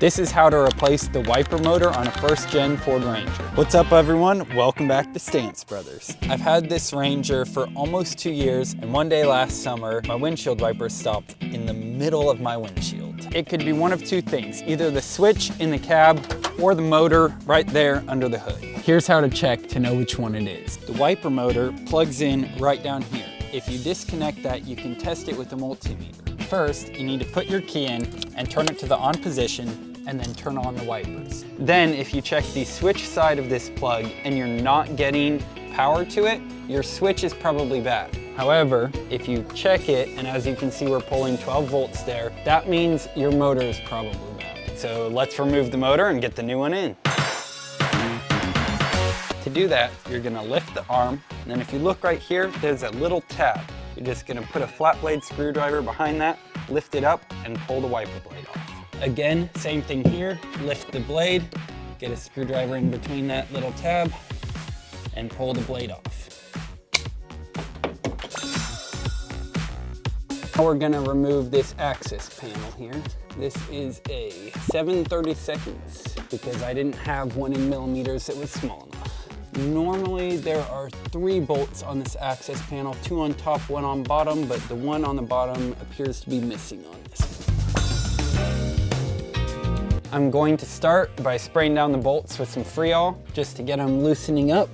This is how to replace the wiper motor on a first-gen Ford Ranger. What's up everyone? Welcome back to Stance Brothers. I've had this Ranger for almost 2 years, and one day last summer, my windshield wiper stopped in the middle of my windshield. It could be one of two things, either the switch in the cab or the motor right there under the hood. Here's how to check to know which one it is. The wiper motor plugs in right down here. If you disconnect that, you can test it with a multimeter. First, you need to put your key in and turn it to the on position and then turn on the wipers. Then if you check the switch side of this plug and you're not getting power to it, your switch is probably bad. However, if you check it, and as you can see we're pulling 12 volts there, that means your motor is probably bad. So let's remove the motor and get the new one in. To do that, you're gonna lift the arm, and then if you look right here, there's a little tab. You're just gonna put a flat blade screwdriver behind that, lift it up, and pull the wiper blade off. Again, same thing here, lift the blade, get a screwdriver in between that little tab, and pull the blade off. Now we're gonna remove this access panel here. This is a 7/32 because I didn't have one in millimeters that was small enough. Normally there are 3 bolts on this access panel, 2 on top, 1 on bottom, but the one on the bottom appears to be missing on this. I'm going to start by spraying down the bolts with some Freol just to get them loosening up.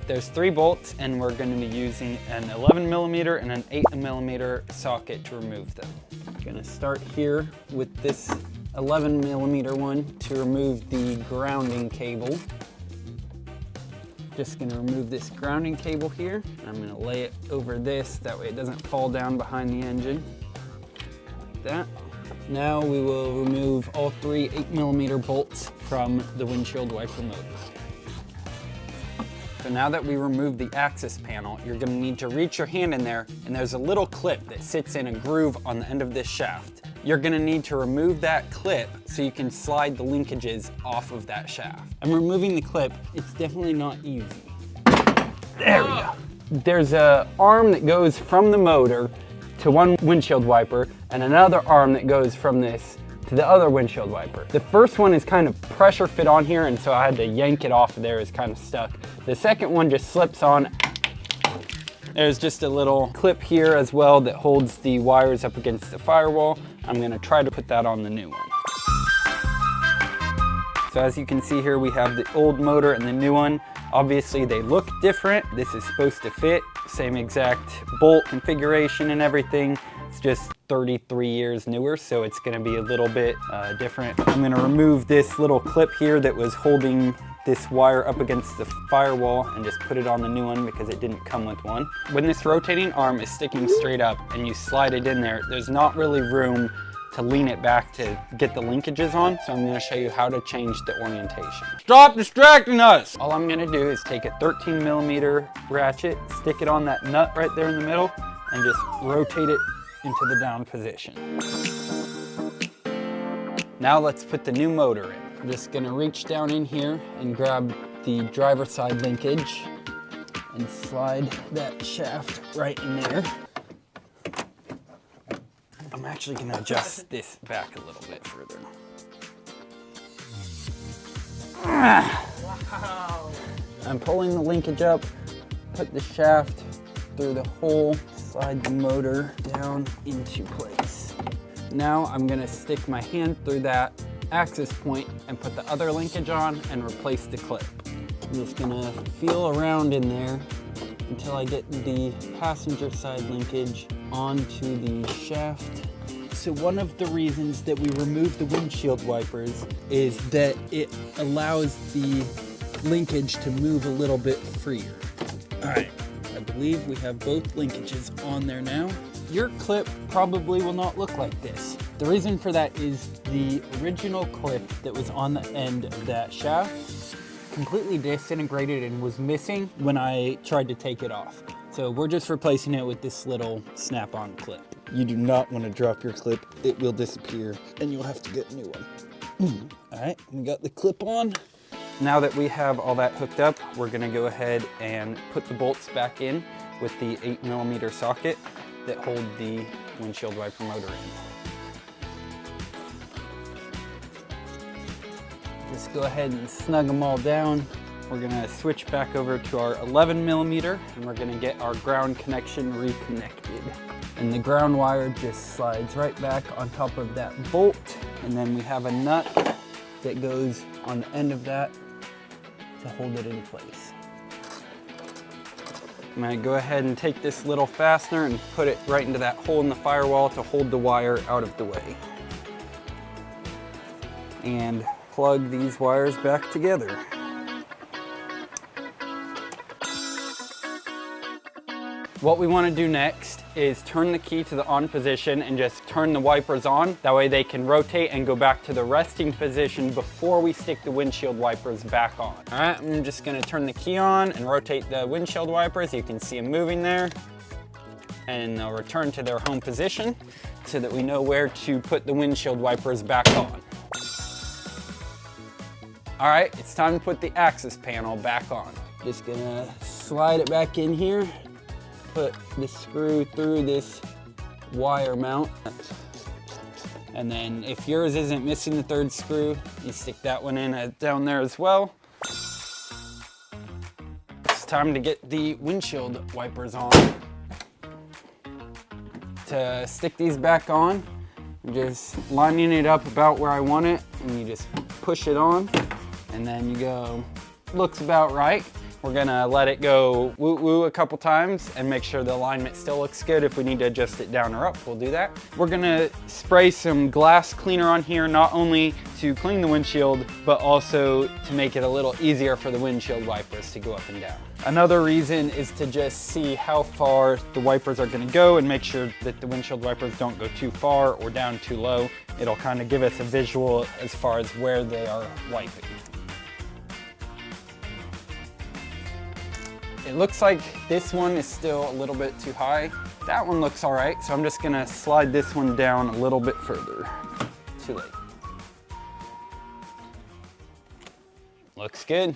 There's 3 bolts and we're going to be using an 11mm and an 8mm socket to remove them. I'm going to start here with this 11mm one to remove the grounding cable. Just gonna remove this grounding cable here. I'm gonna lay it over this, that way it doesn't fall down behind the engine. Like that. Now we will remove all 3 8mm bolts from the windshield wiper motor. So now that we removed the access panel, you're gonna need to reach your hand in there, and there's a little clip that sits in a groove on the end of this shaft. You're gonna need to remove that clip so you can slide the linkages off of that shaft. I'm removing the clip. It's definitely not easy. There we go. There's an arm that goes from the motor to one windshield wiper and another arm that goes from this to the other windshield wiper. The first one is kind of pressure fit on here, and so I had to yank it off of there. It's kind of stuck. The second one just slips on. There's just a little clip here as well that holds the wires up against the firewall. I'm gonna try to put that on the new one. So as you can see here, we have the old motor and the new one. Obviously they look different. This is supposed to fit, same exact bolt configuration and everything. It's just 33 years newer, so it's gonna be a little bit different. I'm gonna remove this little clip here that was holding this wire up against the firewall and just put it on the new one because it didn't come with one. When this rotating arm is sticking straight up and you slide it in there, there's not really room to lean it back to get the linkages on, so I'm gonna show you how to change the orientation. Stop distracting us! All I'm gonna do is take a 13mm ratchet, stick it on that nut right there in the middle, and just rotate it into the down position. Now let's put the new motor in. I'm just gonna reach down in here and grab the driver side linkage and slide that shaft right in there. I'm actually gonna adjust this back a little bit further. Wow. I'm pulling the linkage up, put the shaft through the hole, slide the motor down into place. Now I'm gonna stick my hand through that access point and put the other linkage on and replace the clip. I'm just gonna feel around in there until I get the passenger side linkage onto the shaft. So one of the reasons that we remove the windshield wipers is that it allows the linkage to move a little bit freer. All right, I believe we have both linkages on there now. Your clip probably will not look like this. The reason for that is the original clip that was on the end of that shaft completely disintegrated and was missing when I tried to take it off. So we're just replacing it with this little snap-on clip. You do not want to drop your clip. It will disappear and you'll have to get a new one. All right, we got the clip on. Now that we have all that hooked up, we're gonna go ahead and put the bolts back in with the 8mm socket that hold the windshield wiper motor in. Just go ahead and snug them all down. We're gonna switch back over to our 11mm and we're gonna get our ground connection reconnected. And the ground wire just slides right back on top of that bolt. And then we have a nut that goes on the end of that to hold it in place. I'm gonna go ahead and take this little fastener and put it right into that hole in the firewall to hold the wire out of the way. And plug these wires back together. What we want to do next is turn the key to the on position and just turn the wipers on. That way they can rotate and go back to the resting position before we stick the windshield wipers back on. All right, I'm just gonna turn the key on and rotate the windshield wipers. You can see them moving there. And they'll return to their home position so that we know where to put the windshield wipers back on. All right, it's time to put the access panel back on. Just gonna slide it back in here. Put the screw through this wire mount. And then if yours isn't missing the third screw, you stick that one in down there as well. It's time to get the windshield wipers on. To stick these back on, I'm just lining it up about where I want it, and you just push it on, and then you go, looks about right. We're gonna let it go woo-woo a couple times and make sure the alignment still looks good. If we need to adjust it down or up, we'll do that. We're gonna spray some glass cleaner on here, not only to clean the windshield, but also to make it a little easier for the windshield wipers to go up and down. Another reason is to just see how far the wipers are gonna go and make sure that the windshield wipers don't go too far or down too low. It'll kind of give us a visual as far as where they are wiping. It looks like this one is still a little bit too high. That one looks all right, so I'm just gonna slide this one down a little bit further. Too late. Looks good.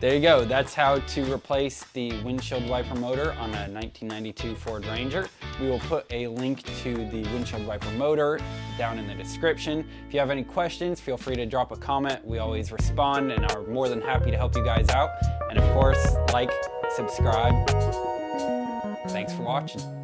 There you go. That's how to replace the windshield wiper motor on a 1992 Ford Ranger. We will put a link to the windshield wiper motor down in the description. If you have any questions, feel free to drop a comment. We always respond and are more than happy to help you guys out. And of course, like, subscribe. Thanks for watching.